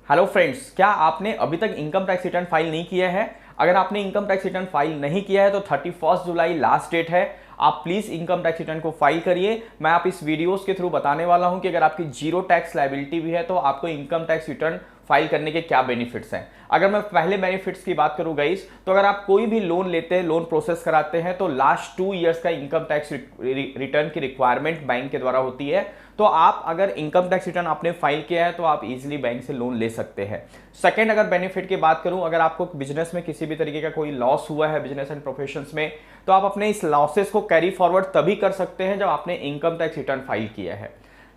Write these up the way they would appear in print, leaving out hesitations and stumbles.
Hello friends, क्या आपने अभी तक इनकम टैक्स रिटर्न फाइल नहीं किया है? अगर आपने इनकम टैक्स रिटर्न फाइल नहीं किया है तो 31 जुलाई लास्ट डेट है। आप प्लीज इनकम टैक्स रिटर्न को फाइल करिए। मैं आप इस वीडियोस के थ्रू बताने वाला हूं कि अगर आपकी जीरो टैक्स लायबिलिटी भी है तो आपको इनकम टैक्स रिटर्न फाइल करने के क्या बेनिफिट्स हैं। अगर मैं पहले बेनिफिट्स की बात करूं गाइस, तो अगर आप कोई भी लोन लेते हैं, लोन प्रोसेस कराते हैं, तो लास्ट 2 ईयर्स का इनकम टैक्स रिटर्न की रिक्वायरमेंट बैंक के द्वारा होती है। तो आप अगर इनकम टैक्स रिटर्न आपने फाइल किया है तो आप इजीली बैंक से लोन ले सकते हैं। सेकंड, अगर बेनिफिट की बात करूं, अगर आपको बिजनेस में किसी भी तरीके का कोई लॉस हुआ है बिजनेस एंड प्रोफेशंस में, तो आप अपने इस लॉसेस को कैरी फॉरवर्ड तभी कर सकते हैं जब आपने इनकम टैक्स रिटर्न फाइल किया है।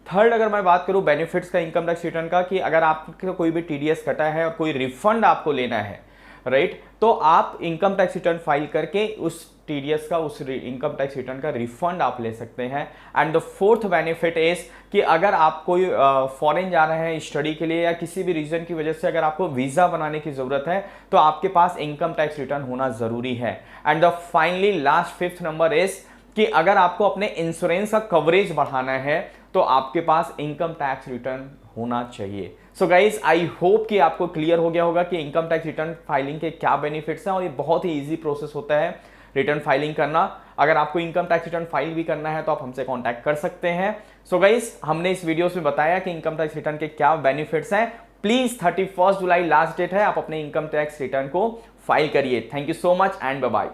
थर्ड, अगर मैं बात करूं बेनिफिट्स का इनकम टैक्स रिटर्न का, कि अगर आपको कोई भी टीडीएस कटा है और कोई रिफंड आपको लेना है, राइट, तो आप इनकम टैक्स रिटर्न फाइल करके उस टीडीएस का, उस इनकम टैक्स रिटर्न का रिफंड आप ले सकते हैं। And the fourth benefit is कि अगर आप कोई फॉरेन जा रहे हैं स्टडी के लिए या किसी भी रीजन की वजह से अगर आपको वीजा बनाने की जरूरत है तो आपके पास इनकम टैक्स रिटर्न होना जरूरी है। And the finally last fifth number is कि अगर आपको अपने इंश्योरेंस का कवरेज बढ़ाना है तो आपके पास इनकम टैक्स रिटर्न होना चाहिए। सो गाइज, आई होप कि आपको क्लियर हो गया होगा कि इनकम टैक्स रिटर्न फाइलिंग के क्या बेनिफिट्स हैं और ये बहुत ही इजी प्रोसेस होता है रिटर्न फाइलिंग करना। अगर आपको इनकम टैक्स रिटर्न फाइल भी करना है तो आप हमसे कांटेक्ट कर सकते हैं। सो गाइज, हमने इस वीडियोस में बताया कि इनकम टैक्स रिटर्न के क्या बेनिफिट्स हैं। प्लीज 31 जुलाई लास्ट डेट है, आप अपने इनकम टैक्स रिटर्न को फाइल करिए। Thank you so much and bye bye.